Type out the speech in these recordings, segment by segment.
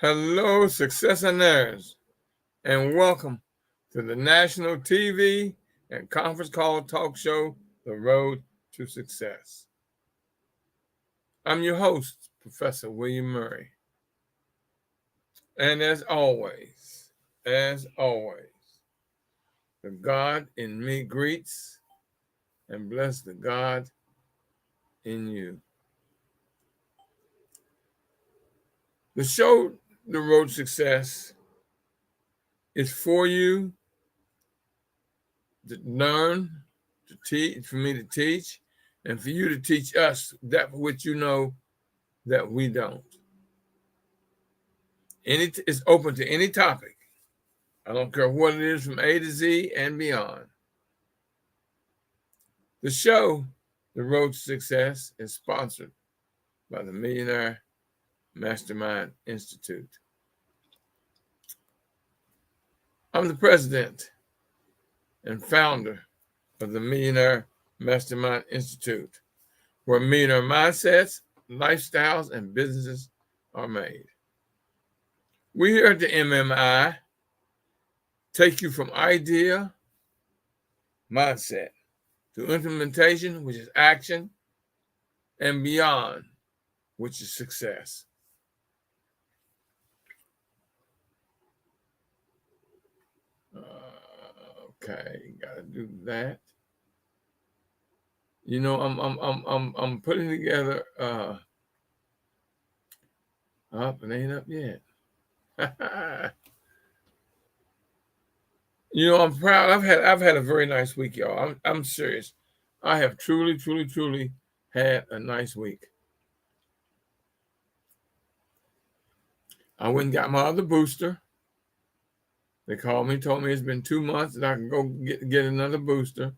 Hello, successionaires, and welcome to the national TV and conference call talk show, The Road to Success. I'm your host, Professor William Murray. And as always, the God in me greets and bless the God in you. The show, The Road to Success, is for you to learn, to teach, for me to teach, and for you to teach us that which you know that we don't. It's open to any topic. I don't care what it is, from A to Z and beyond. The show, The Road to Success, is sponsored by the Millionaire Mastermind Institute. I'm the president and founder of the Millionaire Mastermind Institute, where millionaire mindsets, lifestyles, and businesses are made. We here at the MMI take you from idea, mindset, to implementation, which is action, and beyond, which is success. Okay, gotta do that. You know, I'm putting together. Up and ain't up yet. You know, I'm proud. I've had a very nice week, y'all. I'm serious. I have truly had a nice week. I went and got my other booster. They called me, told me it's been 2 months and I can go get another booster.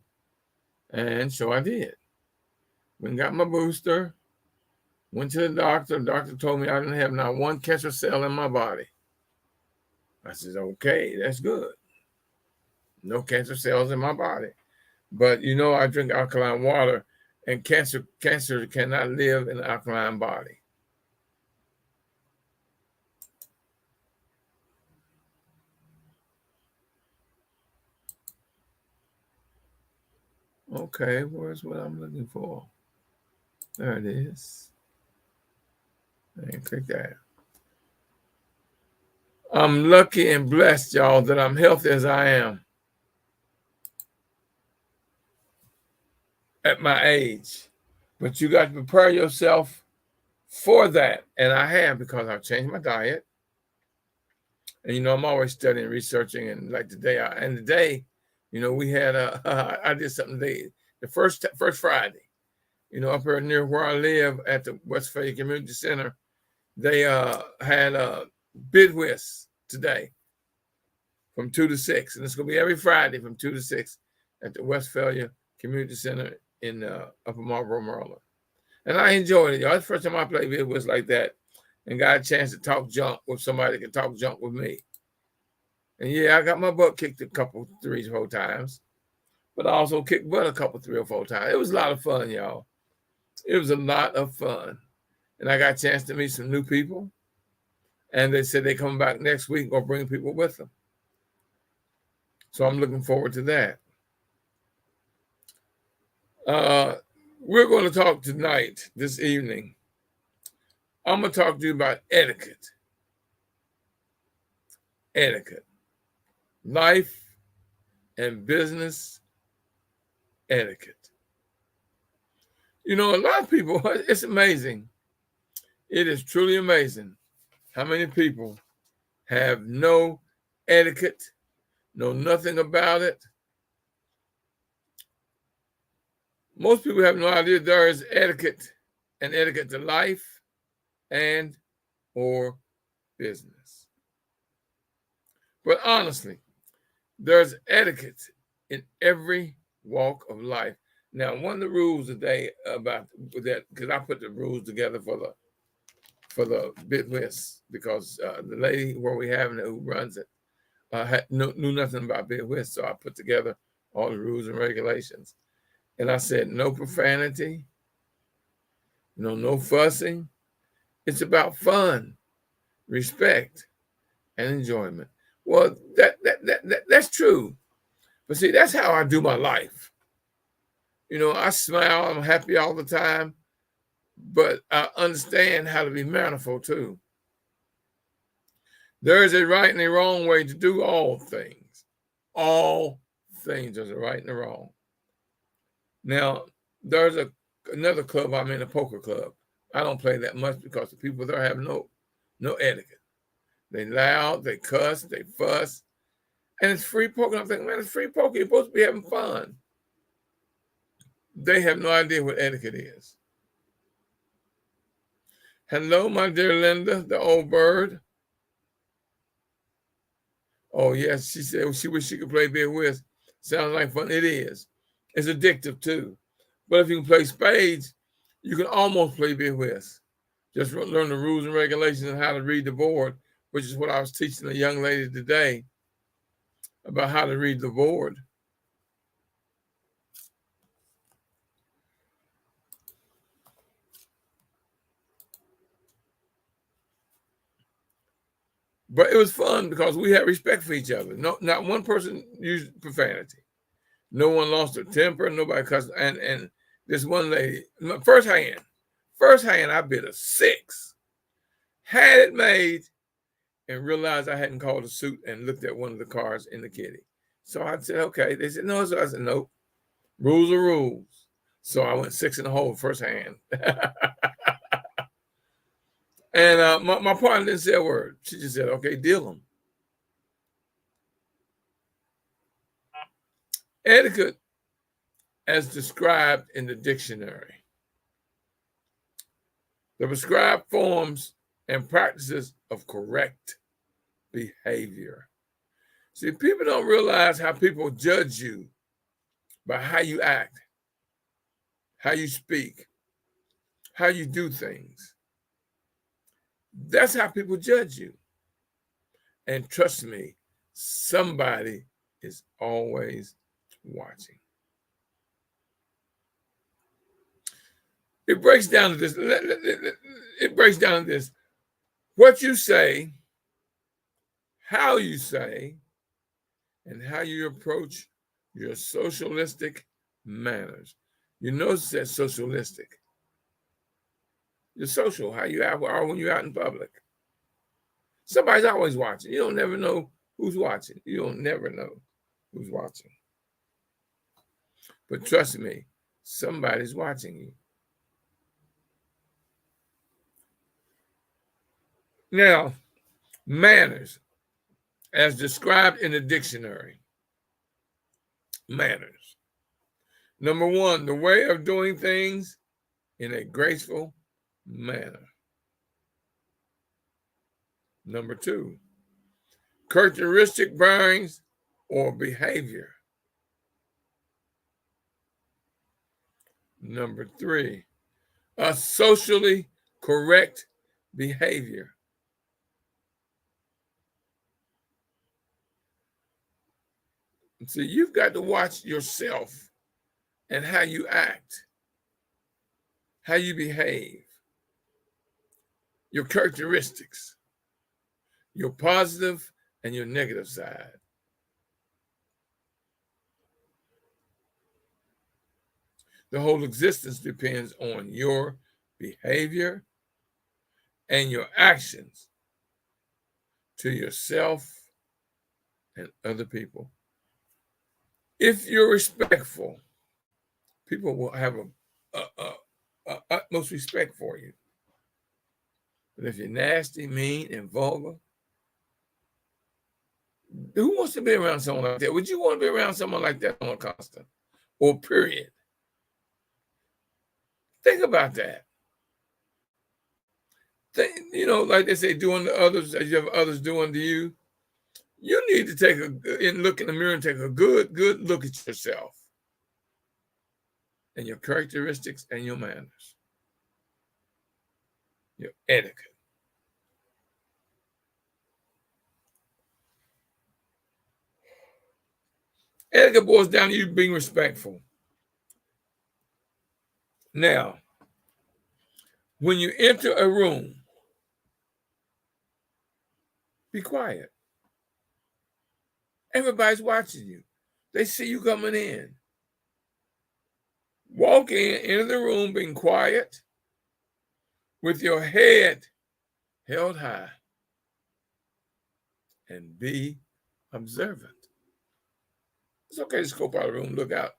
And so I did. Went and got my booster. Went to the doctor. The doctor told me I didn't have not one cancer cell in my body. I said, okay, that's good. No cancer cells in my body. But you know, I drink alkaline water, and cancer cannot live in an alkaline body. Okay, where's what I'm looking for? There it is. And click that. I'm lucky and blessed, y'all, that I'm healthy as I am at my age. But you got to prepare yourself for that. And I have, because I've changed my diet. And, you know, I'm always studying, researching. And like today, you know, we had I did something today, the first Friday, you know, up here near where I live at the Westphalia Community Center. They had a bid whist today from 2 to 6. And it's going to be every Friday from 2 to 6 at the Westphalia Community Center in Upper Marlboro, Maryland. And I enjoyed it, y'all. It's the first time I played bid whist like that and got a chance to talk junk with somebody that can talk junk with me. And yeah, I got my butt kicked a couple, 3 or 4 times, but I also kicked butt a couple, 3 or 4 times. It was a lot of fun, y'all. It was a lot of fun. And I got a chance to meet some new people. And they said they come back next week or bring people with them. So I'm looking forward to that. We're going to talk tonight, this evening. I'm going to talk to you about etiquette. Etiquette. Life and business etiquette. You know, a lot of people, it's amazing. It is truly amazing how many people have no etiquette, know nothing about it. Most people have no idea there is etiquette and etiquette to life and or business. But honestly, there's etiquette in every walk of life. Now, one of the rules today about that, because I put the rules together for the bid whist, because the lady where we have it who runs it knew nothing about bid whist, so I put together all the rules and regulations. And I said, no profanity, no fussing. It's about fun. respect, and enjoyment. Well, that's true. But see, that's how I do my life. You know, I smile, I'm happy all the time, but I understand how to be mannerful too. There is a right and a wrong way to do all things. All things. There's a right and a wrong. Now, there's another club I'm in, a poker club. I don't play that much because the people there have no etiquette. They loud, they cuss, they fuss, and it's free poker. I'm thinking, man, it's free poker. You're supposed to be having fun. They have no idea what etiquette is. Hello, my dear Linda, the old bird. Oh, yes, she said she wished she could play Big Whist. Sounds like fun. It is. It's addictive too. But if you can play spades, you can almost play Big Whist. Just learn the rules and regulations and how to read the board, which is what I was teaching a young lady today about how to read the board. But it was fun because we had respect for each other. No, not one person used profanity. No one lost their temper. Nobody cussed. And this one lady, first hand, I bid a 6. Had it made and realized I hadn't called a suit and looked at one of the cards in the kitty. So I said, okay. They said, no. So I said, nope. Rules are rules. So I went 6 in the hole first hand. And my partner didn't say a word. She just said, okay, deal them. Etiquette, as described in the dictionary, the prescribed forms and practices of correct behavior. See, people don't realize how people judge you by how you act, how you speak, how you do things. That's how people judge you. And trust me, somebody is always watching. It breaks down to this. It breaks down to this. What you say, how you say, and how you approach your socialistic manners. You notice that socialistic. You're social, how you are when you're out in public. Somebody's always watching. You don't never know who's watching. You don't never know who's watching. But trust me, somebody's watching you. Now, manners, as described in the dictionary. Manners. Number 1, the way of doing things in a graceful manner. Number 2, characteristic bearings or behavior. Number 3, a socially correct behavior. So you've got to watch yourself and how you act, how you behave, your characteristics, your positive and your negative side. The whole existence depends on your behavior and your actions to yourself and other people. If you're respectful, people will have a utmost respect for you. But if you're nasty, mean, and vulgar, who wants to be around someone like that? Would you want to be around someone like that on a constant or period? Think about that. Like they say, doing to others as you have others doing to you. You need to take look in the mirror and take a good look at yourself and your characteristics and your manners, your etiquette. Etiquette boils down to you being respectful. Now, when you enter a room, Be quiet. Everybody's watching you. They see you coming in. Walk in, enter the room being quiet with your head held high and be observant. It's okay to scope out a room, look at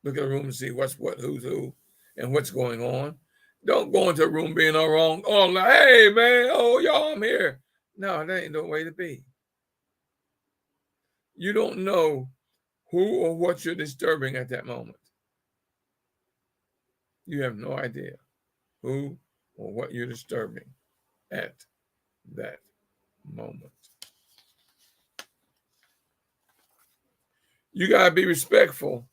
the room and see what's what, who's who, and what's going on. Don't go into a room being all wrong. Oh, like, hey, man, oh, y'all, I'm here. No, that ain't no way to be. You don't know who or what you're disturbing at that moment. You have no idea who or what you're disturbing at that moment. You got to be respectful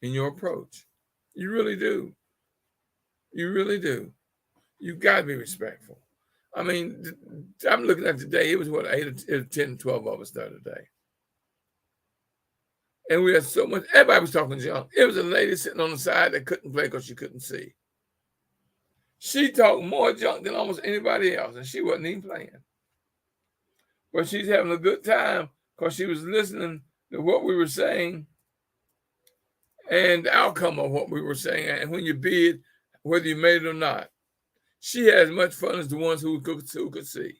in your approach. You really do. You really do. You got to be respectful. I mean, I'm looking at today, it was what, 8 or 10, 12 of us the other day. And we had so much, everybody was talking junk. It was a lady sitting on the side that couldn't play because she couldn't see. She talked more junk than almost anybody else, and she wasn't even playing. But she's having a good time because she was listening to what we were saying and the outcome of what we were saying. And when you bid, whether you made it or not, she had as much fun as the ones who could see.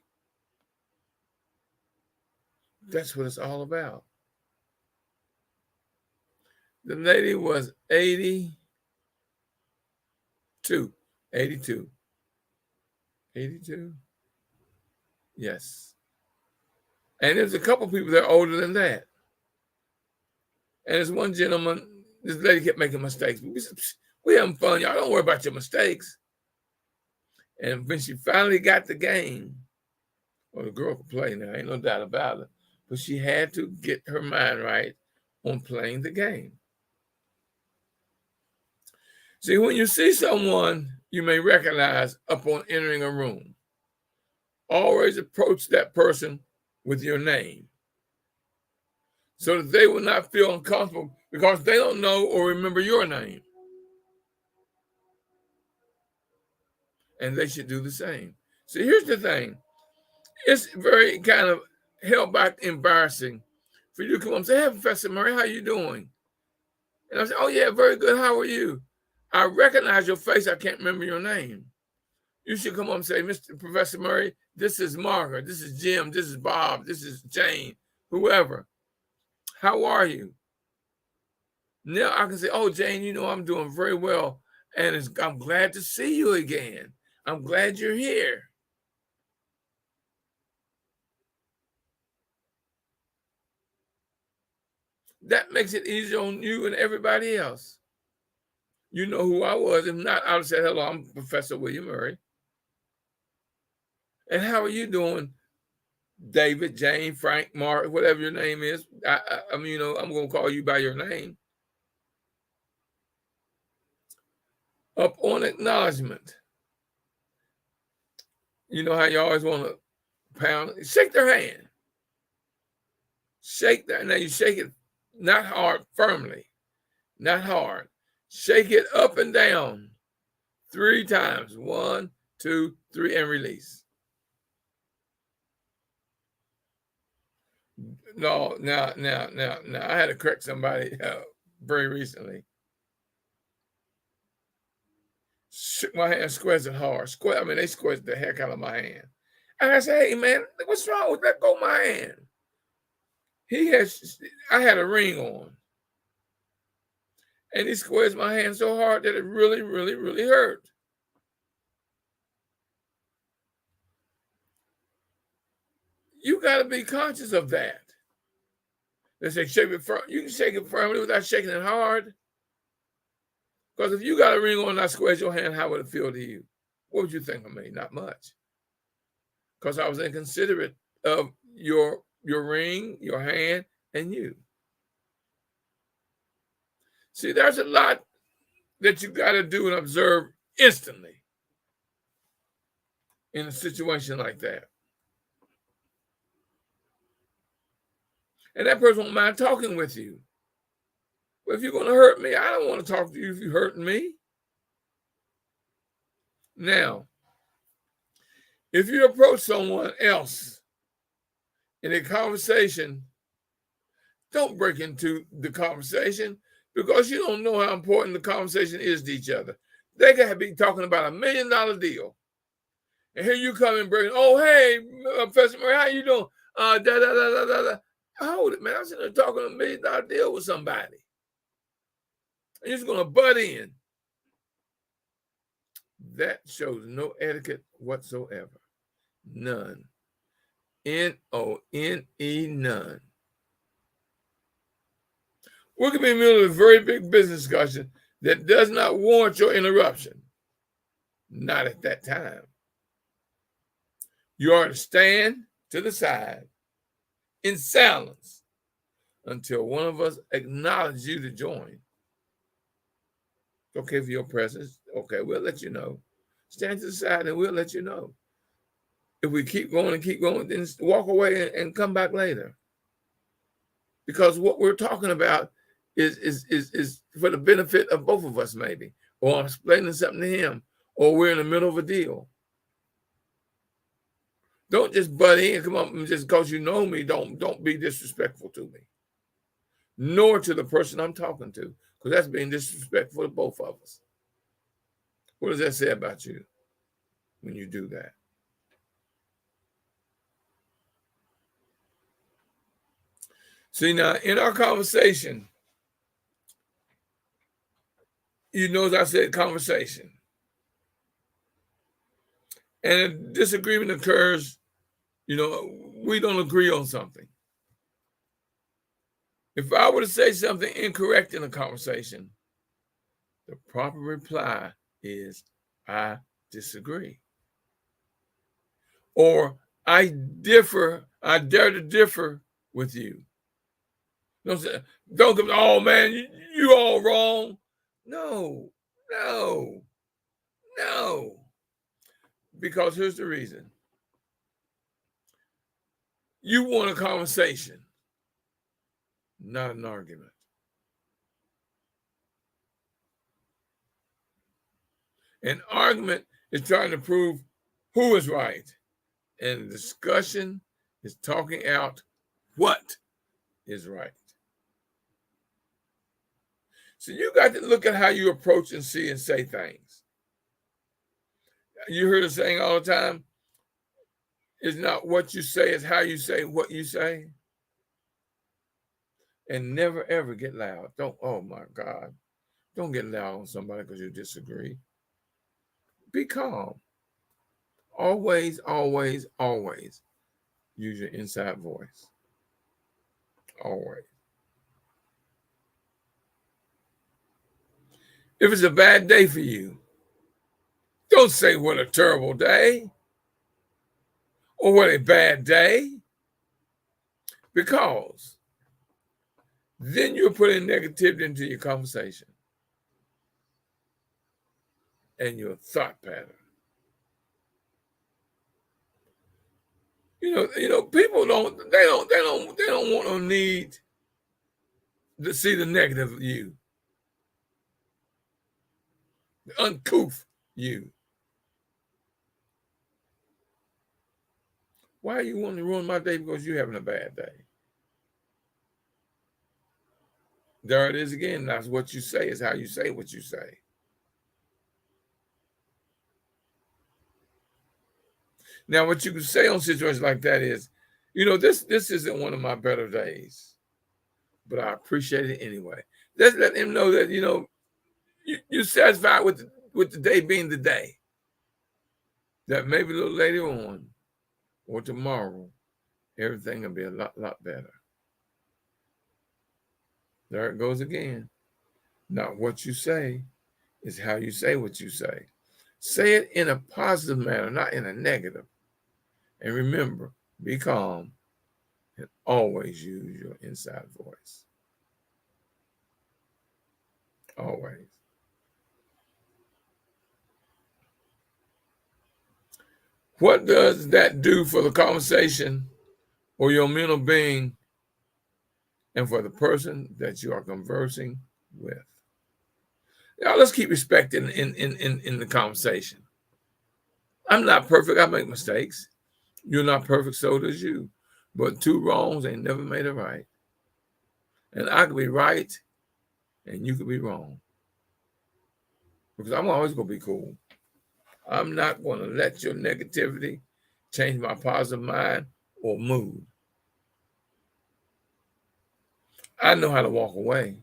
That's what it's all about. The lady was 82. 82. Yes. And there's a couple people that are older than that. And there's one gentleman, this lady kept making mistakes. We said, we having fun, y'all. Don't worry about your mistakes. And when she finally got the game, well, the girl could play now, ain't no doubt about it. But she had to get her mind right on playing the game. See, when you see someone you may recognize upon entering a room, always approach that person with your name so that they will not feel uncomfortable because they don't know or remember your name. And they should do the same. See, here's the thing. It's very kind of held back embarrassing for you to come up and say, hey, Professor Murray, how you doing? And I say, oh, yeah, very good. How are you? I recognize your face. I can't remember your name. You should come up and say, Mr. Professor Murray, this is Margaret, this is Jim, this is Bob, this is Jane, whoever. How are you? Now I can say, oh, Jane, you know, I'm doing very well. And I'm glad to see you again. I'm glad you're here. That makes it easier on you and everybody else. You know who I was. If not, I would say, hello, I'm Professor William Murray. And how are you doing, David, Jane, Frank, Mark, whatever your name is? I mean, you know, I'm going to call you by your name. Up on acknowledgement. You know how you always want to pound, shake their hand. Shake that. Now you shake it not hard, firmly, not hard. Shake it up and down 3 times. 1, 2, 3, and release. No, now, I had to correct somebody very recently. Shook my hand, squeezed it hard. I mean, they squeezed the heck out of my hand. And I said, hey, man, what's wrong with that? Let go of my hand. I had a ring on. And he squeezed my hand so hard that it really, really, really hurt. You got to be conscious of that. They say shake it firm. You can shake it firmly without shaking it hard. Because if you got a ring on and I squeeze your hand, how would it feel to you? What would you think of me? Not much. Because I was inconsiderate of your ring, your hand, and you. See, there's a lot that you got to do and observe instantly in a situation like that. And that person won't mind talking with you. But if you're going to hurt me, I don't want to talk to you if you're hurting me. Now, if you approach someone else in a conversation, don't break into the conversation because you don't know how important the conversation is to each other. They could be talking about $1 million deal. And here you come and bring, oh, hey, Professor Murray, how you doing? Da, da, da, da, da, da. Hold it, man. I'm sitting there talking $1 million deal with somebody. And you're just going to butt in. That shows no etiquette whatsoever. None. N-O-N-E, none. We could be in the middle of a very big business discussion that does not warrant your interruption. Not at that time. You are to stand to the side in silence until one of us acknowledges you to join. Okay for your presence. Okay, we'll let you know. Stand to the side and we'll let you know. If we keep going, then walk away and come back later. Because what we're talking about is for the benefit of both of us, maybe. Or I'm explaining something to him, or we're in the middle of a deal. Don't just butt in, come up and just because you know me, don't be disrespectful to me. Nor to the person I'm talking to, because that's being disrespectful to both of us. What does that say about you when you do that? See, now, in our conversation, you notice I said conversation. And a disagreement occurs, we don't agree on something. If I were to say something incorrect in a conversation, the proper reply is, I disagree. Or I dare to differ with you. Don't come, oh man, you all wrong. No. Because here's the reason. You want a conversation, not an argument. An argument is trying to prove who is right. And the discussion is talking out what is right. So you got to look at how you approach and see and say things. You hear the saying all the time, it's not what you say, it's how you say what you say. And never, ever get loud. Oh my God. Don't get loud on somebody because you disagree. Be calm. Always, always, always use your inside voice. Always. If it's a bad day for you, don't say what a terrible day or what a bad day, because then you're putting negativity into your conversation and your thought pattern. People don't want or need to see the negative of you, the uncouth you. Why are you wanting to ruin my day because you're having a bad day? There it is again. That's what you say is how you say what you say. Now, what you can say on situations like that is, this isn't one of my better days, but I appreciate it anyway. Let's let him know that, you're satisfied with the day being the day. That maybe a little later on or tomorrow, everything will be a lot better. There it goes again. Not what you say, is how you say what you say. Say it in a positive manner, not in a negative. And remember, be calm and always use your inside voice. Always. What does that do for the conversation or your mental being and for the person that you are conversing with? Now, let's keep respect in the conversation. I'm not perfect. I make mistakes. You're not perfect, so does you. But two wrongs ain't never made a right. And I could be right and you could be wrong. Because I'm always going to be cool. I'm not going to let your negativity change my positive mind or mood. I know how to walk away.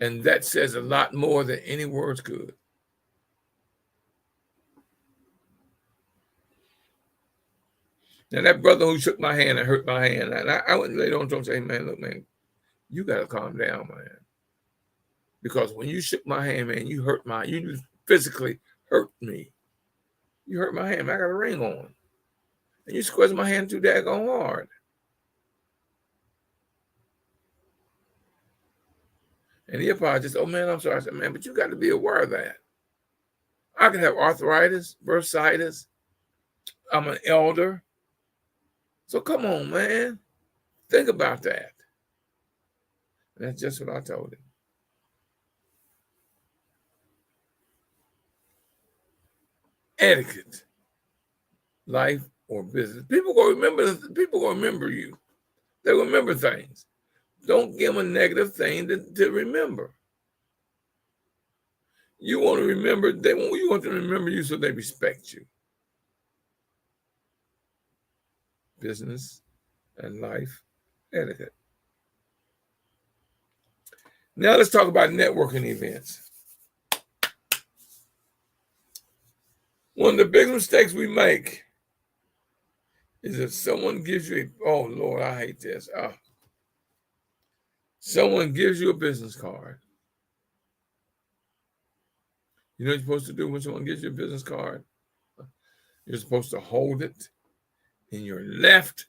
And that says a lot more than any words could. Now, that brother who shook my hand and hurt my hand, and I went later on and say, man, look, man, you got to calm down, man. Because when you shook my hand, man, you physically hurt me. You hurt my hand, man, I got a ring on. And you squeezed my hand too daggone hard. And he apologized. Oh, man, I'm sorry. I said, man, but you got to be aware of that. I could have arthritis, bursitis. I'm an elder. So come on, man. Think about that. And that's just what I told him. Etiquette, life or business. People gonna remember you. They remember things. Don't give them a negative thing to remember. You want to remember, you want them to remember you so they respect you. Business and life etiquette. Now let's talk about networking events. One of the big mistakes we make is if someone gives you oh Lord, I hate this. Someone gives you a business card. You know what you're supposed to do when someone gives you a business card? You're supposed to hold it in your left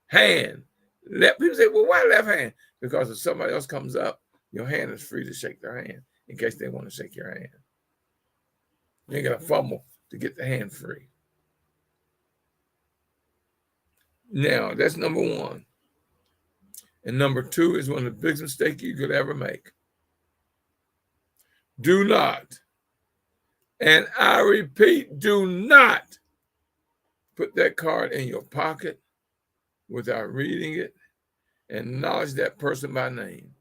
hand. People say, well, why left hand? Because if somebody else comes up, your hand is free to shake their hand in case they want to shake your hand. You ain't got to fumble to get the hand free. Now, that's number one. And number two is one of the biggest mistakes you could ever make. Do not, and I repeat, do not put that card in your pocket without reading it and acknowledge that person by name.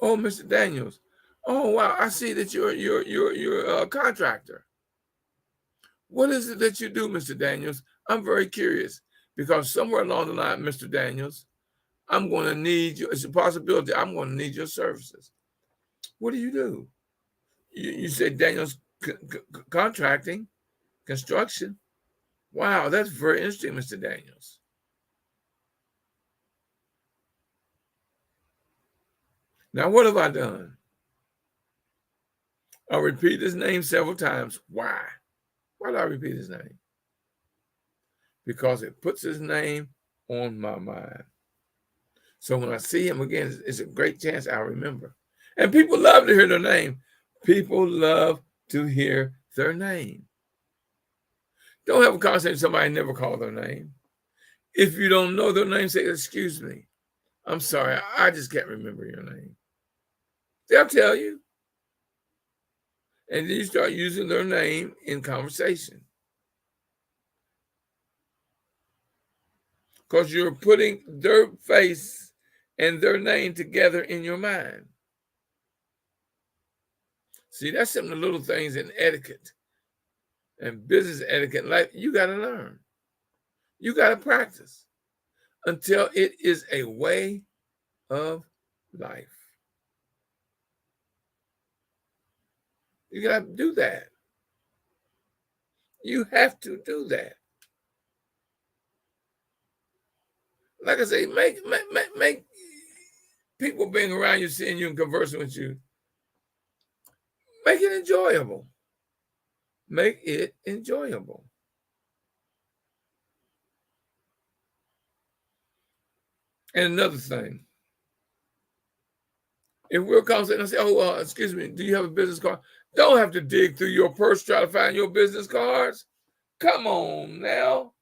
Oh, Mr. Daniels. Oh, wow. I see that you're a contractor. What is it that you do, Mr. Daniels? I'm very curious because somewhere along the line, Mr. Daniels, I'm going to need you. It's a possibility. I'm going to need your services. What do? You said Daniels contracting, construction. Wow, that's very interesting, Mr. Daniels. Now, what have I done? I'll repeat his name several times. Why? Why do I repeat his name? Because it puts his name on my mind. So when I see him again, it's a great chance I'll remember. And people love to hear their name. People love to hear their name. Don't have a conversation with somebody never call their name. If you don't know their name, say, excuse me. I'm sorry, I just can't remember your name. They'll tell you. And then you start using their name in conversation. Because you're putting their face and their name together in your mind. See, that's some of the little things in etiquette and business etiquette life you got to learn. You got to practice until it is a way of life. You got to do that. You have to do that. Like I say, make people being around you, seeing you and conversing with you, make it enjoyable. Make it enjoyable. And another thing, if we're conversation and say, oh, excuse me, do you have a business card? Don't have to dig through your purse try to find your business cards. Come on now.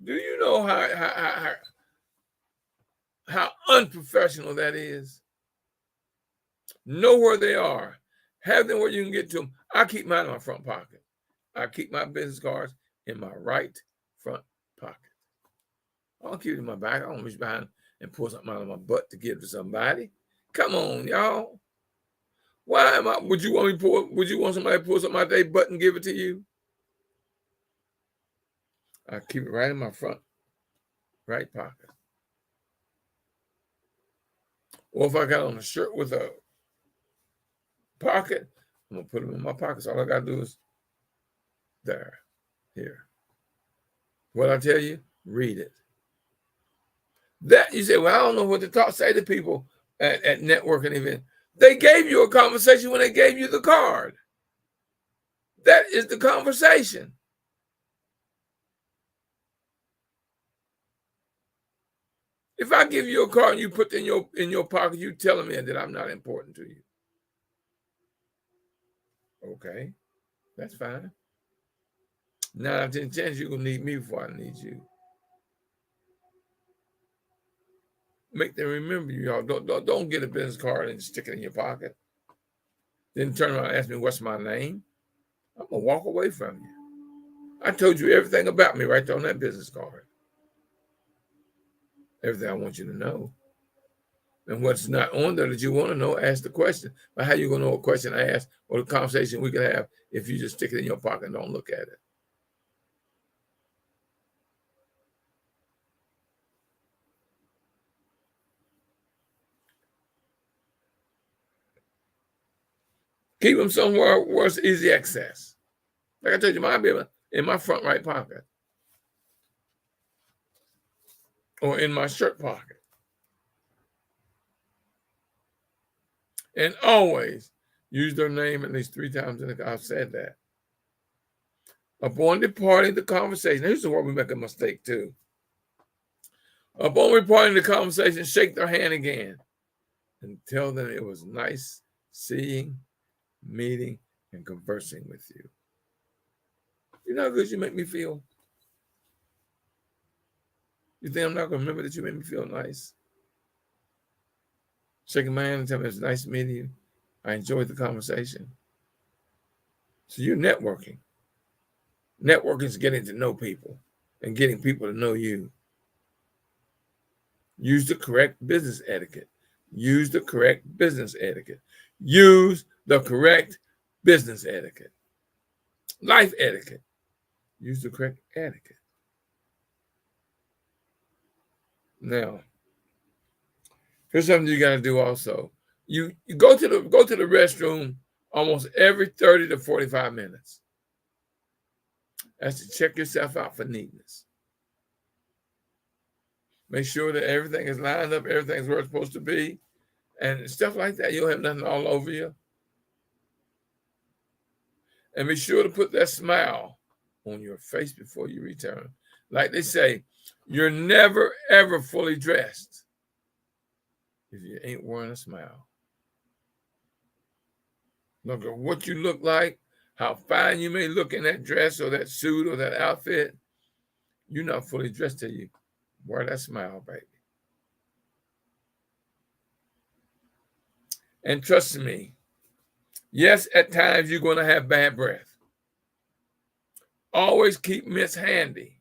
Do you know how unprofessional that is? Know where they are. Have them where you can get to them. I keep mine in my front pocket. I keep my business cards in my right front pocket. I don't keep it in my back. I don't reach behind and pull something out of my butt to give to somebody. Come on, y'all. Why am I? Would you want me to pull? Would you want somebody to pull something out their butt and give it to you? I keep it right in my front right pocket. Or if I got on a shirt with a pocket, I'm gonna put them in my pockets. All I gotta do is there, here. What I tell you, read it. That you say, well, I don't know what to say to people at networking events. They gave you a conversation when they gave you the card. That is the conversation. If I give you a card and you put it in your pocket, you telling me that I'm not important to you. Okay, that's fine. 9 out of 10 chances you're gonna need me before I need you. Make them remember you, y'all. Don't get a business card and stick it in your pocket. Then turn around and ask me what's my name. I'm gonna walk away from you. I told you everything about me right there on that business card. Everything I want you to know. And what's not on there that you want to know, ask the question. But how you gonna know a question I asked or the conversation we could have if you just stick it in your pocket and don't look at it? Keep them somewhere where it's easy access. Like I told you, mine be in my front right pocket or in my shirt pocket. And always use their name at least 3 times in the I've said that. Upon departing the conversation, here's where we make a mistake too. Upon departing the conversation, shake their hand again and tell them it was nice seeing, meeting, and conversing with you. You know how good you make me feel? You think I'm not going to remember that you made me feel nice? Shaking my hand and telling me it's nice meeting you. I enjoyed the conversation. So you're networking. Networking is getting to know people and getting people to know you. Use the correct business etiquette. Use the correct business etiquette. Use the correct business etiquette. Life etiquette. Use the correct etiquette. Now, here's something you got to do also. You go to the restroom almost every 30 to 45 minutes. That's to check yourself out for neatness. Make sure that everything is lined up, everything's where it's supposed to be, and stuff like that. You don't have nothing all over you. And be sure to put that smile on your face before you return. Like they say, you're never, ever fully dressed if you ain't wearing a smile. Look at what you look like, how fine you may look in that dress or that suit or that outfit. You're not fully dressed till you wear that smile, baby. And trust me, yes, at times you're going to have bad breath. Always keep mints handy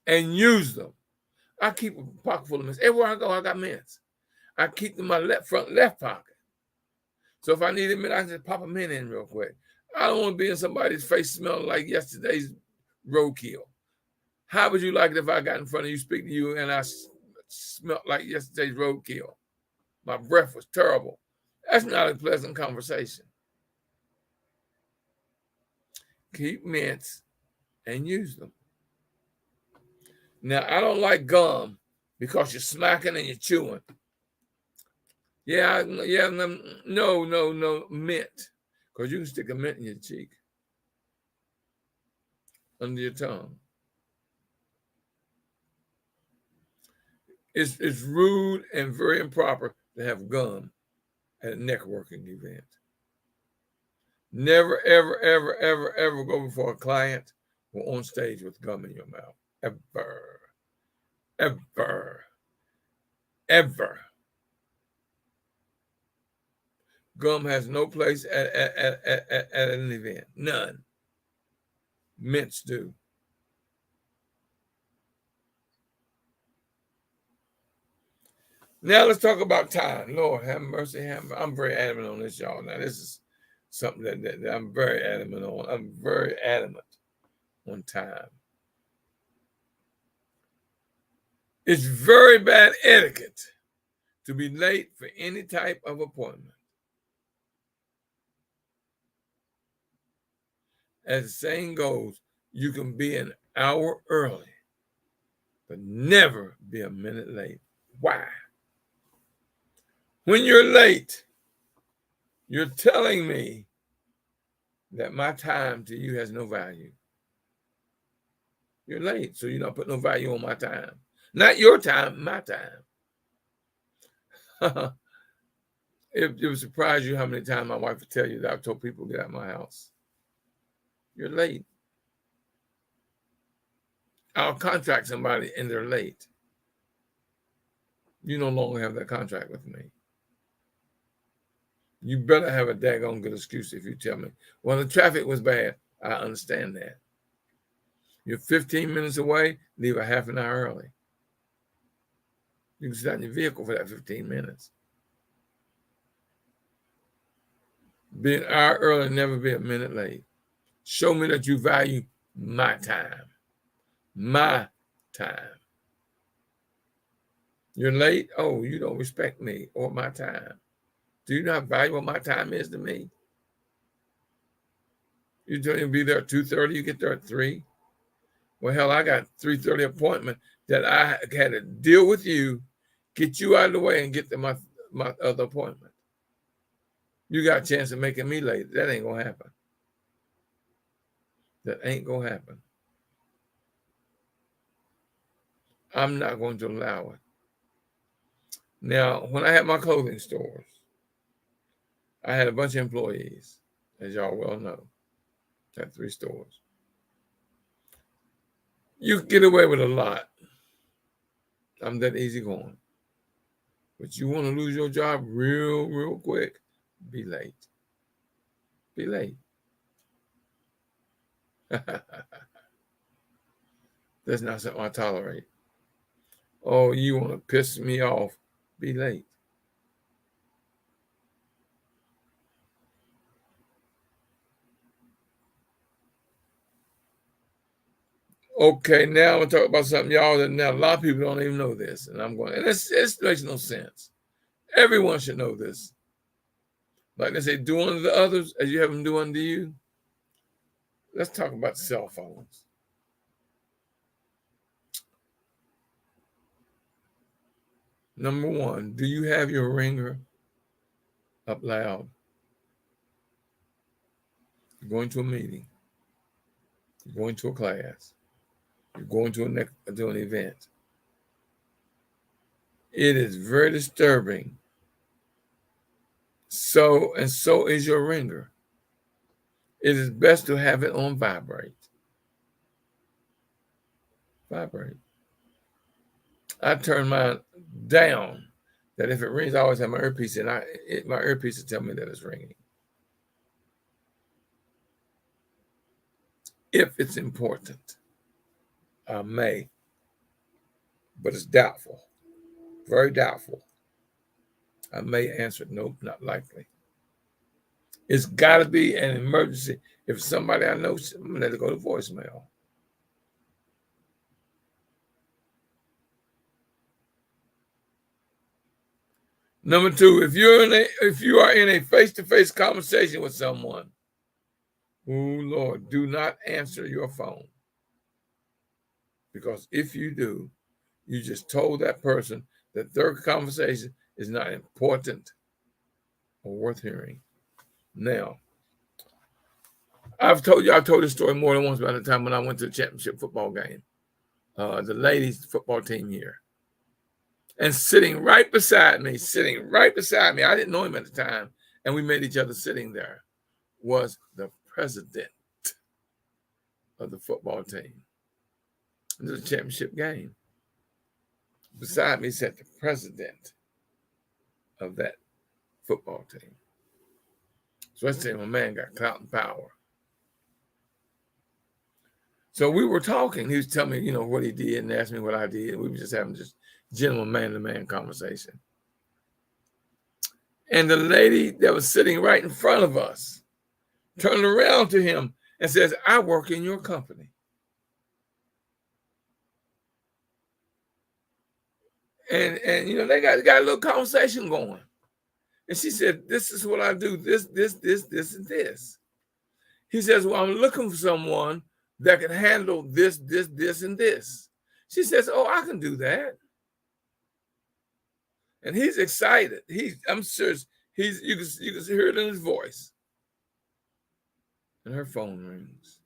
and use them. I keep a pocket full of mints. Everywhere I go, I got mints. I keep them in my front left pocket. So if I need a mint, I can just pop a mint in real quick. I don't want to be in somebody's face smelling like yesterday's roadkill. How would you like it if I got in front of you, speak to you, and I smelled like yesterday's roadkill? My breath was terrible. That's not a pleasant conversation. Keep mints and use them. Now, I don't like gum because you're smacking and you're chewing. No, mint. Because you can stick a mint in your cheek, under your tongue. It's rude and very improper to have gum at a networking event. Never, ever, ever, ever, ever go before a client or on stage with gum in your mouth. Ever. Ever. ever. Gum has no place at an event. None. Mints do. Now let's talk about time. Lord have mercy. I'm very adamant on this, y'all. Now this is something that I'm very adamant on. I'm very adamant on time. It's very bad etiquette to be late for any type of appointment. As the saying goes, you can be an hour early, but never be a minute late. Why? When you're late, you're telling me that my time to you has no value. You're late, so you're not putting no value on my time. Not your time, my time. it would surprise you how many times my wife would tell you that I've told people to get out of my house. You're late. I'll contract somebody and they're late. You no longer have that contract with me. You better have a daggone good excuse if you tell me, well, the traffic was bad. I understand that. You're 15 minutes away, leave a half an hour early. You can sit in your vehicle for that 15 minutes. Be an hour early, never be a minute late. Show me that you value my time. My time. You're late? Oh, you don't respect me or my time. Do you know how valuable my time is to me? You tell me to be there at 2:30, you get there at 3. Well, hell, I got 3:30 appointment that I had to deal with you, get you out of the way, and get to my other appointment. You got a chance of making me late. That ain't gonna happen. That ain't gonna happen. I'm not going to allow it. Now, when I had my clothing stores, I had a bunch of employees, as y'all well know. I had 3 stores. You can get away with a lot. I'm that easy going. But you want to lose your job real quick, be late. Be late. That's not something I tolerate. Oh, you want to piss me off, be late. Okay, now I'm going to talk about something, y'all, that now a lot of people don't even know this. And I'm going, and it makes no sense. Everyone should know this. Like they say, do unto the others as you have them do unto you. Let's talk about cell phones. Number 1, do you have your ringer up loud? You're going to a meeting. You're going to a class. You're going to an event. It is very disturbing. So is your ringer. It is best to have it on vibrate. Vibrate. I turn mine down. That if it rings, I always have my earpiece in. My earpiece will tell me that it's ringing. If it's important, I may, but it's doubtful, very doubtful. I may answer, nope, not likely. It's got to be an emergency. If somebody I know, I'm going to let it go to voicemail. Number 2, if you are in a face-to-face conversation with someone, oh Lord, do not answer your phone. Because if you do, you just told that person that their conversation is not important or worth hearing. Now, I've told this story more than once about the time when I went to the championship football game, the ladies football team here. And sitting right beside me, I didn't know him at the time, and we met each other sitting there, was the president of the football team. It was a championship game. beside me sat the president of that football team. So I said, my man got clout and power. So we were talking. He was telling me, what he did and asked me what I did. We were just having just general man-to-man conversation. And the lady that was sitting right in front of us turned around to him and says, I work in your company. And they got a little conversation going. And she said, this is what I do, this, and this. He says, well, I'm looking for someone that can handle this, and this. She says, oh, I can do that. And he's excited. I'm serious. You can hear it in his voice. And her phone rings.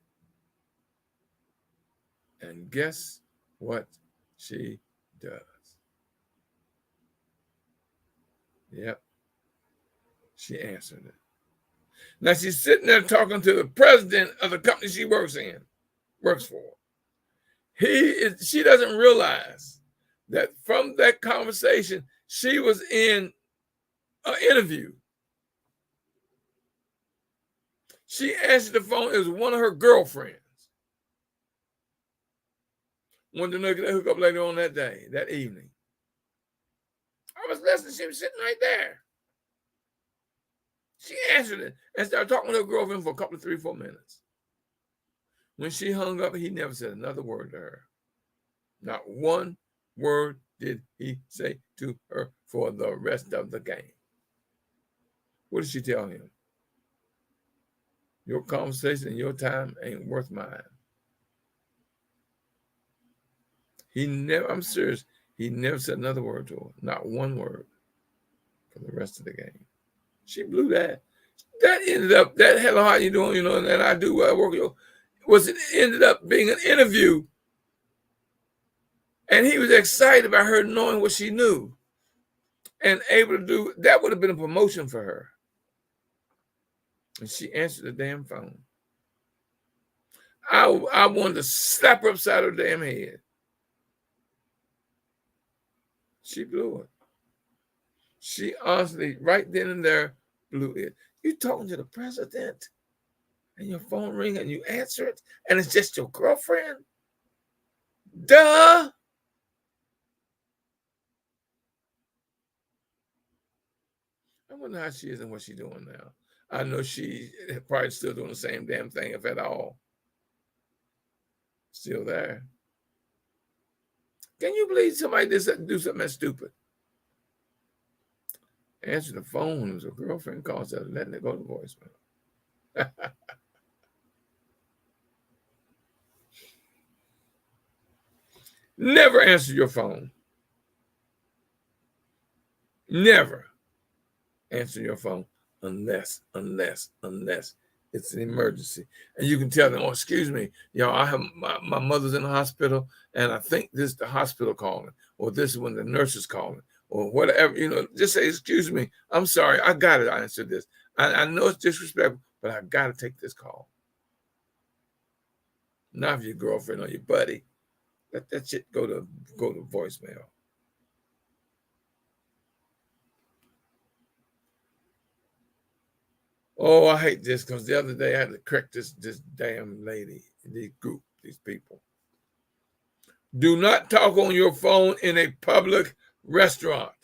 And guess what she does? Yep. She answered it. Now she's sitting there talking to the president of the company she works for. She doesn't realize that from that conversation, she was in an interview. She answered the phone. It was one of her girlfriends. Wanted to know if they hook up later on that evening. I was listening. She was sitting right there. She answered it and started talking to her girlfriend for a couple of 3-4 minutes. When she hung up, he never said another word to her. Not one word did he say to her for the rest of the game. What did she tell him? Your conversation and your time ain't worth mine. I'm serious, he never said another word to her. Not one word for the rest of the game. She blew that. That ended up, that hello, how you doing? And I do what I work. It ended up being an interview. And he was excited about her knowing what she knew and able to do, that would have been a promotion for her. And she answered the damn phone. I wanted to slap her upside her damn head. She blew it. She honestly, right then and there, blew it. You talking to the president and your phone ring and you answer it and it's just your girlfriend? Duh. I wonder how she is and what she's doing now. I know she probably still doing the same damn thing, if at all. Still there. Can you believe somebody do something that stupid? Answer the phone. It was a girlfriend call, instead of letting it go to voicemail. Never answer your phone. Never answer your phone unless it's an emergency. And you can tell them, oh, excuse me, I have my mother's in the hospital and I think this is the hospital calling, or this is when the nurse is calling, or whatever, just say, excuse me, I'm sorry, I got to answer this. I know it's disrespectful, but I got to take this call. Not if your girlfriend or your buddy. Let that shit go to voicemail. Oh, I hate this because the other day I had to correct this damn lady, these people. Do not talk on your phone in a public restaurant.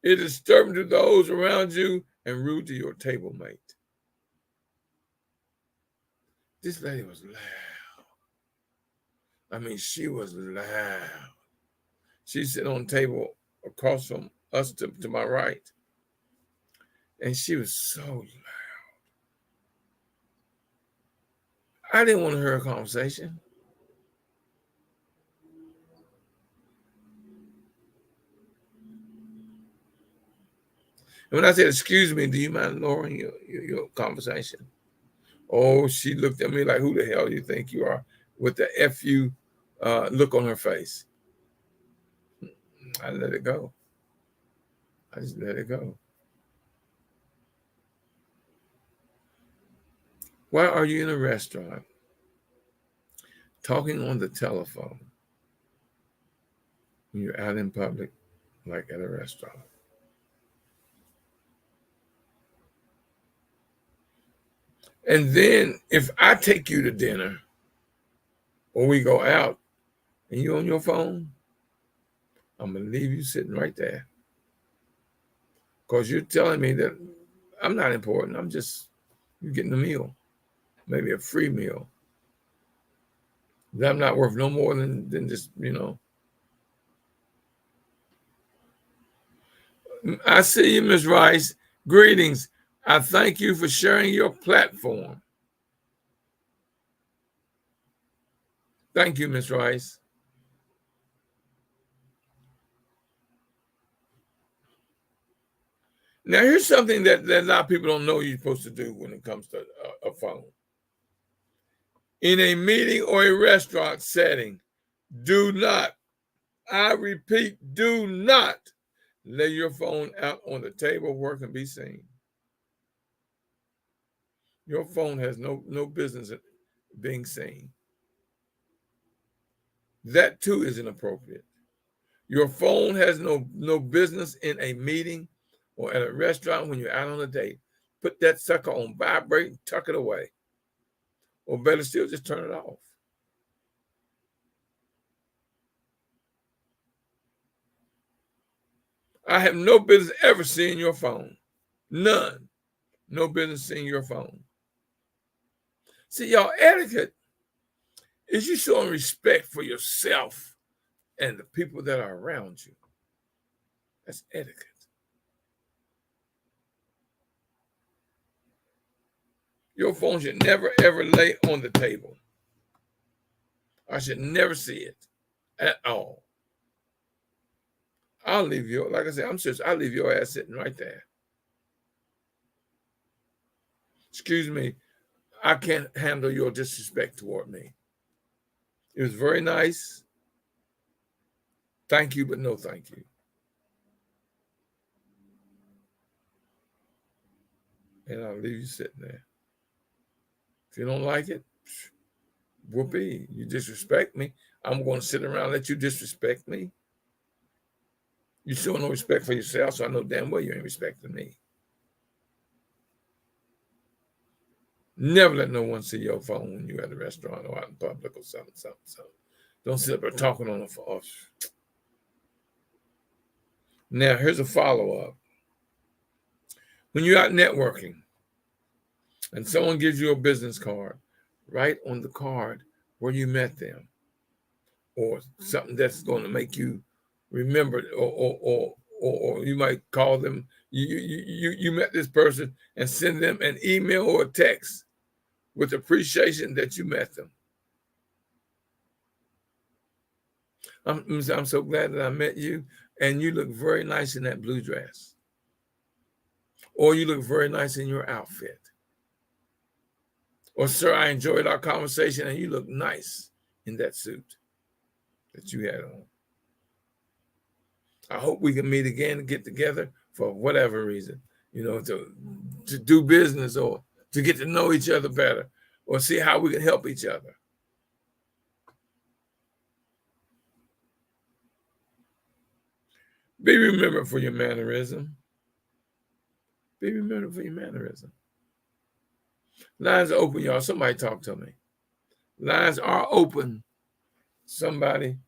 It is disturbing to those around you and rude to your table mate. This lady was loud. I mean, she was loud. She sat on the table across from us to my right. And she was so loud. I didn't want to hear her conversation. And when I said, excuse me, do you mind lowering your conversation? Oh, she looked at me like, who the hell do you think you are? With the FU look on her face. I let it go. I just let it go. Why are you in a restaurant talking on the telephone when you're out in public, like at a restaurant. And then if I take you to dinner or we go out and you're on your phone, I'm going to leave you sitting right there. Because you're telling me that I'm not important. You're getting a meal, maybe a free meal. That I'm not worth no more than just, I see you, Ms. Rice. Greetings. I thank you for sharing your platform. Thank you, Ms. Rice. Now, here's something that a lot of people don't know you're supposed to do when it comes to a phone. In a meeting or a restaurant setting, do not, I repeat, do not lay your phone out on the table where it can be seen. Your phone has no business being seen. That too is inappropriate. Your phone has no business in a meeting or at a restaurant when you're out on a date. Put that sucker on vibrate and tuck it away. Or better still, just turn it off. I have no business ever seeing your phone. None. No business seeing your phone. See, y'all, etiquette is you showing respect for yourself and the people that are around you. That's etiquette. Your phone should never, ever lay on the table. I should never see it at all. I'll leave you, like I said, I'm serious. I'll leave your ass sitting right there. Excuse me, I can't handle your disrespect toward me. It was very nice. Thank you, but no thank you. And I'll leave you sitting there. If you don't like it, whoopee. You disrespect me, I'm going to sit around and let you disrespect me. You show no respect for yourself, so I know damn well you ain't respecting me. Never let no one see your phone when you're at a restaurant or out in public or something. Don't sit up there talking on the phone. Now, here's a follow-up. When you're out networking and someone gives you a business card, write on the card where you met them or something that's going to make you remember, or you might call them, you met this person and send them an email or a text with appreciation that you met them. I'm so glad that I met you, and you look very nice in that blue dress. Or you look very nice in your outfit. Or, sir, I enjoyed our conversation, and you look nice in that suit that you had on. I hope we can meet again and get together for whatever reason, to do business or to get to know each other better or see how we can help each other. Be remembered for your mannerism. Be remembered for your mannerism. Lines are open, y'all. Somebody talk to me. Lines are open. Somebody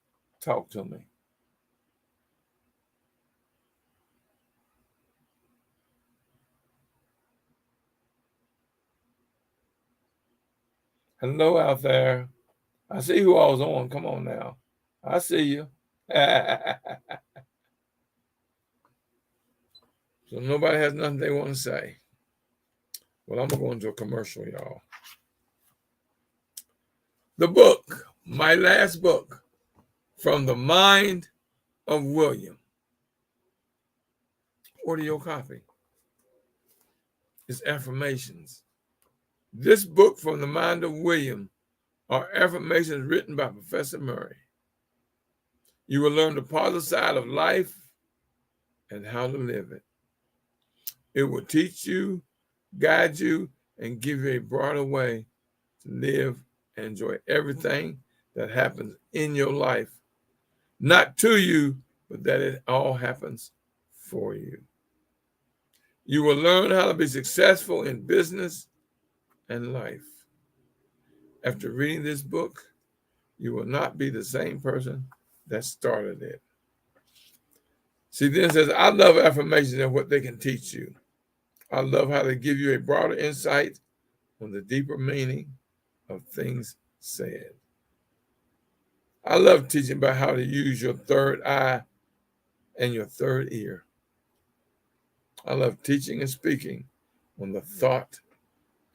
talk to me. Hello out there. I see who I was on. Come on now. I see you. So nobody has nothing they want to say. Well, I'm going to go into a commercial, y'all. The book, my last book, From the Mind of William. Order your copy. It's affirmations. This book, From the Mind of William, are affirmations written by Professor Murray. You will learn the positive side of life and how to live it. It will teach you, guide you, and give you a broader way to live and enjoy everything that happens in your life not to you, but that it all happens for you. You will learn how to be successful in business and life. After reading this book, you will not be the same person that started it. See, then it says, I love affirmations and what they can teach you. I love how they give you a broader insight on the deeper meaning of things said. I love teaching about how to use your third eye and your third ear. I love teaching and speaking on the thought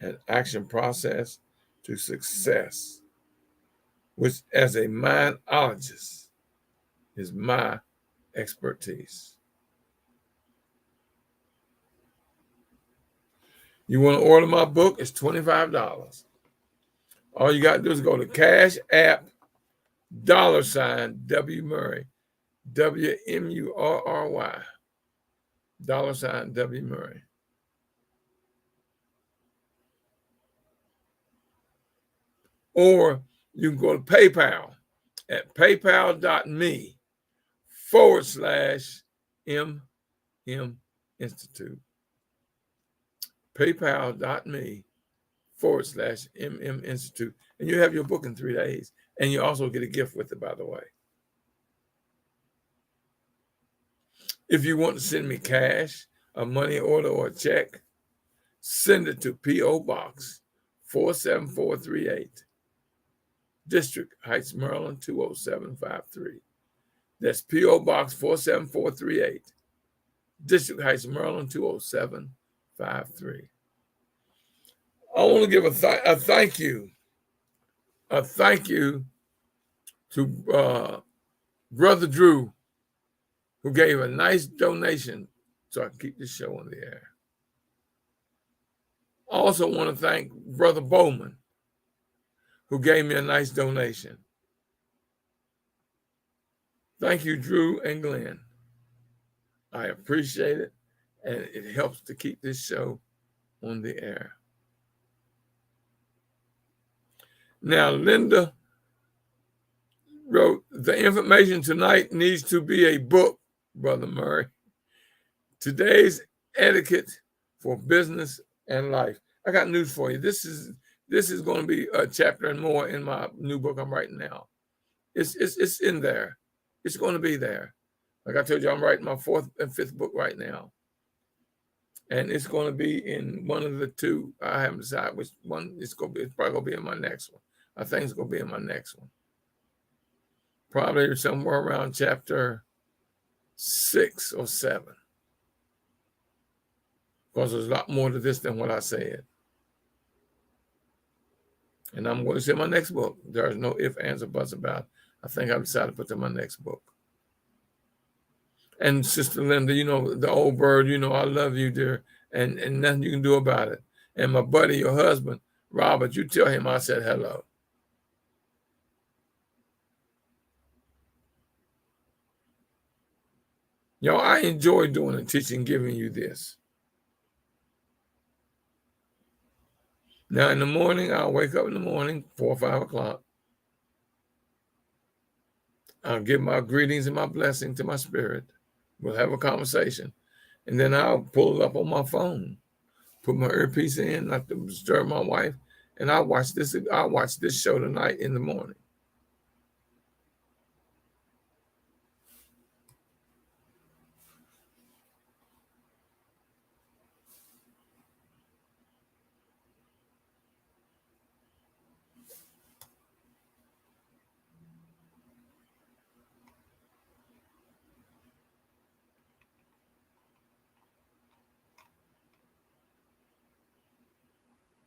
and action process to success, which as a mindologist is my expertise. You want to order my book? It's $25. All you got to do is go to Cash App $W Murray, WMURRY, $W Murray. Or you can go to PayPal at paypal.me/MM Institute. PayPal.me/MM Institute. And you have your book in 3 days. And you also get a gift with it, by the way. If you want to send me cash, a money order, or a check, send it to P.O. Box 47438, District Heights, Maryland 20753. That's P.O. Box 47438, District Heights, Maryland 20753. I want to give a thank you to Brother Drew, who gave a nice donation so I can keep this show on the air. I also want to thank Brother Bowman, who gave me a nice donation. Thank you, Drew and Glenn. I appreciate it, and it helps to keep this show on the air. Now, Linda wrote, the information tonight needs to be a book, Brother Murray. Today's etiquette for business and life. I got news for you. This is going to be a chapter and more in my new book I'm writing now. It's in there. It's going to be there. Like I told you, I'm writing my 4th and 5th book right now. And it's going to be in one of the two. I haven't decided which one it's going to be. It's probably going to be in my next one. I think it's going to be in my next one. Probably somewhere around chapter 6 or 7. Because there's a lot more to this than what I said. And I'm going to say my next book. There's no ifs, ands, or buts about it. I think I've decided to put in my next book. And Sister Linda, you know, the old bird, you know, I love you, dear, and nothing you can do about it. And my buddy, your husband, Robert, you tell him I said hello. Y'all, I enjoy doing the teaching, giving you this. Now, in the morning, I'll wake up in the morning, 4 or 5 o'clock. I'll give my greetings and my blessing to my spirit. We'll have a conversation. And then I'll pull it up on my phone, put my earpiece in, not to disturb my wife, and I'll watch this show tonight in the morning.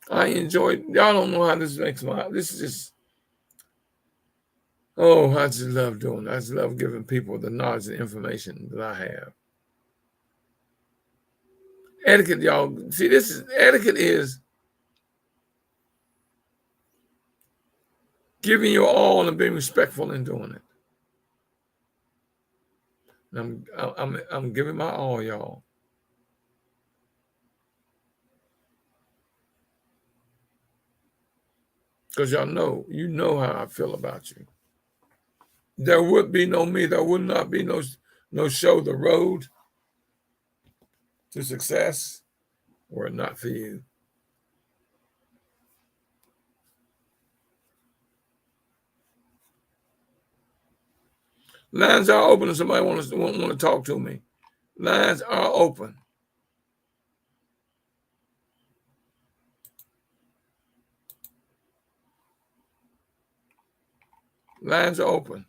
I enjoy it. Y'all don't know how this makes this is just, oh, I just love doing it. I just love giving people the knowledge and information that I have. Etiquette, y'all, see, etiquette is giving your all and being respectful in doing it. And I'm giving my all, y'all. Because y'all know, you know how I feel about you. there would be no me. There would not be no show, The Road to Success, were it not for you. Lines are open if somebody want to talk to me. Lines are open. Lines are open.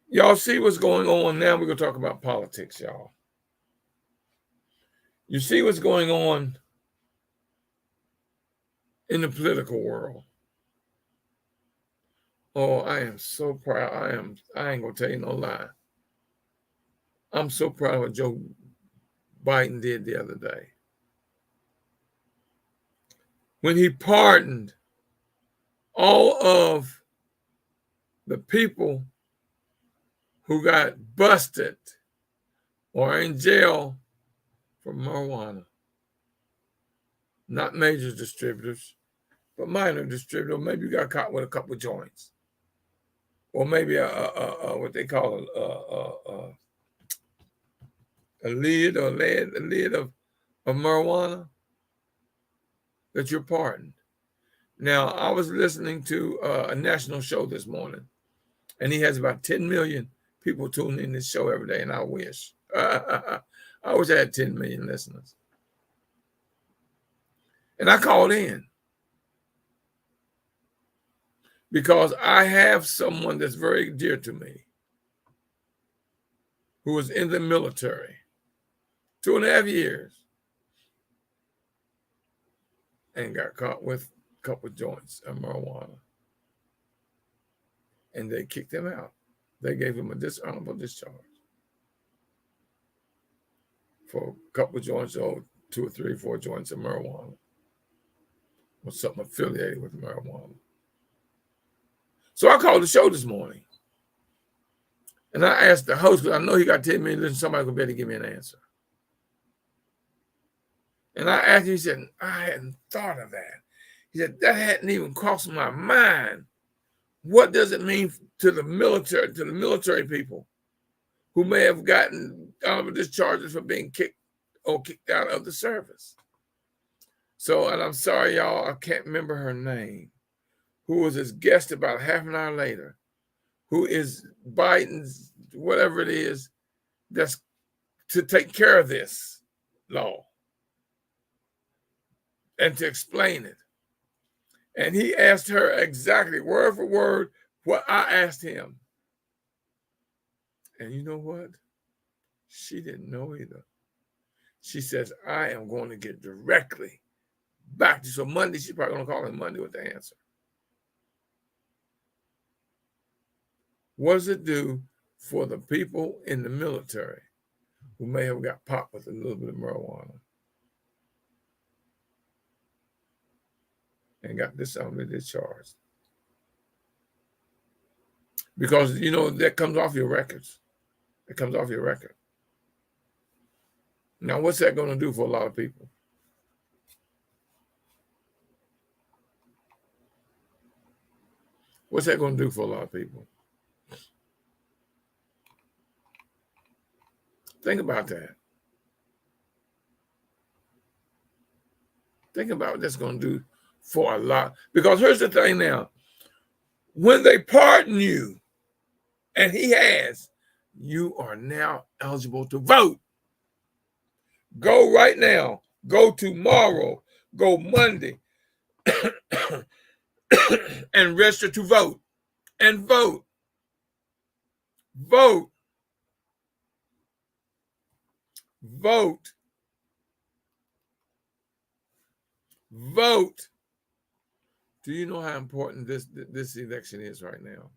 Y'all see what's going on now? We're going to talk about politics, y'all. You see what's going on in the political world. Oh, I am so proud. I ain't going to tell you no lie. I'm so proud of what Joe Biden did the other day. When he pardoned all of the people who got busted or in jail for marijuana. Not major distributors, but minor distributors. Maybe you got caught with a couple of joints. Or maybe what they call a lid of marijuana that you're pardoned. Now, I was listening to a national show this morning, and he has about 10 million people tuning in this show every day, and I wish. I wish I had 10 million listeners. And I called in because I have someone that's very dear to me who was in the military 2.5 years and got caught with a couple of joints of marijuana. And they kicked him out. They gave him a dishonorable discharge for a couple of joints, 2 or 3 or 4 joints of marijuana or something affiliated with marijuana. So I called the show this morning. And I asked the host, because I know he got 10 million listeners, somebody could better give me an answer. And I asked him, he said, I hadn't thought of that. He said, that hadn't even crossed my mind. What does it mean to the military people who may have gotten honorable discharges for being kicked out of the service? So, and I'm sorry, y'all, I can't remember her name, who was his guest about half an hour later, who is Biden's, whatever it is, that's to take care of this law and to explain it. And he asked her exactly word for word what I asked him. And you know what? She didn't know either. She says, I am going to get directly back to, so Monday, she's probably going to call him Monday with the answer. What does it do for the people in the military who may have got popped with a little bit of marijuana and got dishonorably discharged? Because, you know, that comes off your records. It comes off your record. Now, what's that going to do for a lot of people? What's that going to do for a lot of people? Think about that. Think about what that's going to do for a lot. Because here's the thing now. When they pardon you, and he has, you are now eligible to vote. Go right now. Go tomorrow. Go Monday. And register to vote. And vote. Vote. Vote. Vote. Do you know how important this election is right now?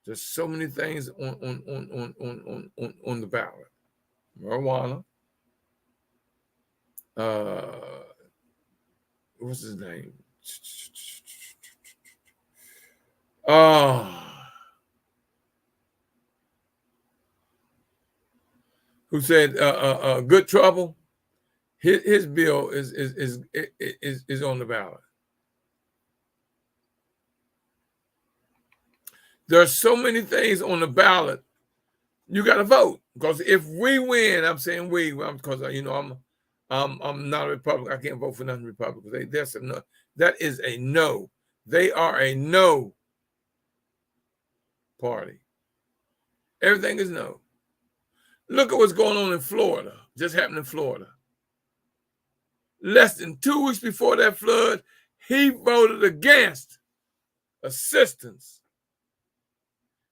There's so many things on the ballot. Marijuana. What's his name? Who said good trouble? His bill is on the ballot. There's so many things on the ballot. You got to vote, because if we win, I'm saying we, because I'm not a Republican. I can't vote for nothing Republican. That's a no. That is a no. They are a no party. Everything is no. Look at what's going on in Florida. Just happened in Florida. Less than 2 weeks before that flood, he voted against assistance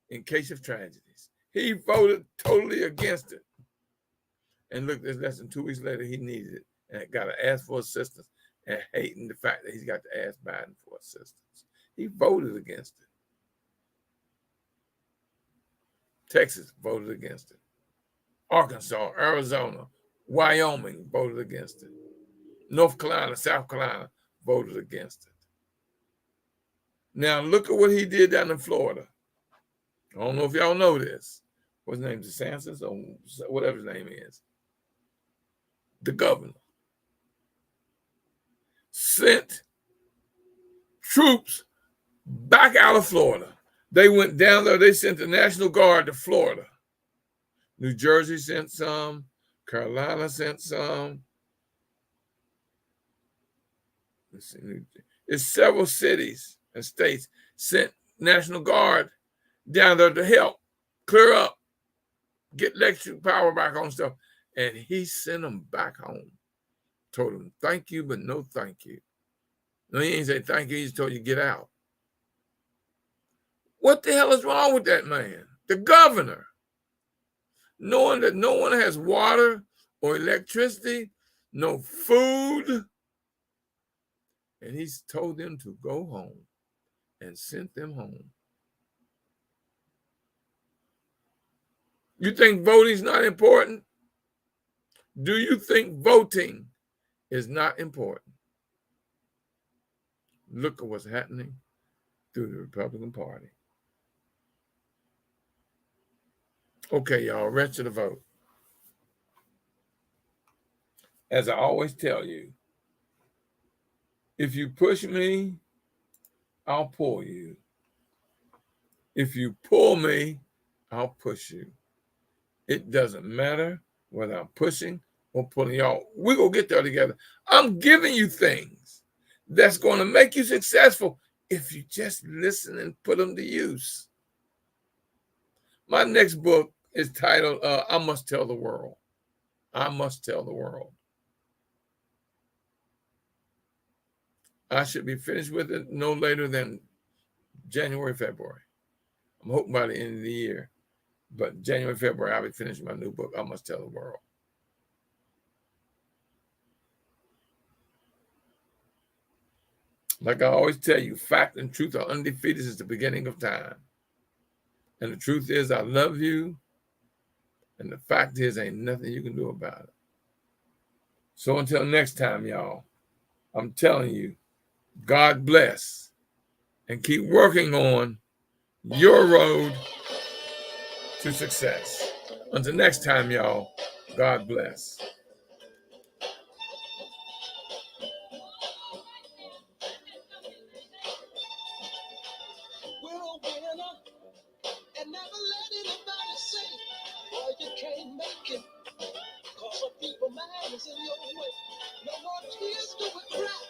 in case of tragedies. He voted totally against it. And look, there's less than 2 weeks later, he needed it and got to ask for assistance, and hating the fact that he's got to ask Biden for assistance. He voted against it. Texas voted against it. Arkansas, Arizona, Wyoming voted against it. North Carolina, South Carolina voted against it. Now look at what he did down in Florida. I don't know if y'all know this. What's his name? DeSantis or whatever his name is. The governor sent troops back out of Florida. They went down there. They sent the National Guard to Florida. New Jersey sent some. Carolina sent some. Let's see. It's several cities and states sent National Guard down there to help clear up, get electric power back on stuff. And he sent them back home. Told them, thank you, but no thank you. No, he ain't say thank you. He just told you get out. What the hell is wrong with that man? The governor. Knowing that no one has water or electricity, no food. And he's told them to go home and sent them home. You think voting's not important? Do you think voting is not important? Look at what's happening through the Republican Party. Okay, y'all, rest of the vote. As I always tell you, if you push me, I'll pull you. If you pull me, I'll push you. It doesn't matter whether I'm pushing or pulling y'all. We're going to get there together. I'm giving you things that's going to make you successful if you just listen and put them to use. My next book is titled, I Must Tell the World. I Must Tell the World. I should be finished with it no later than January, February. I'm hoping by the end of the year. But January, February, I'll be finishing my new book, I Must Tell the World. Like I always tell you, fact and truth are undefeated since the beginning of time. And the truth is, I love you. And the fact is, ain't nothing you can do about it. So until next time, y'all, I'm telling you, God bless. And keep working on your road to success. Until next time, y'all, God bless. We're a winner, and never let anybody say, oh, you can't make it, cause a people mind is in your way. No more tears do we cry,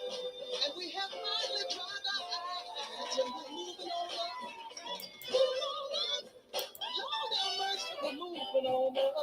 and we have finally tried our eyes, and we're moving on up. Moving on up. Lord have mercy, we're moving on up.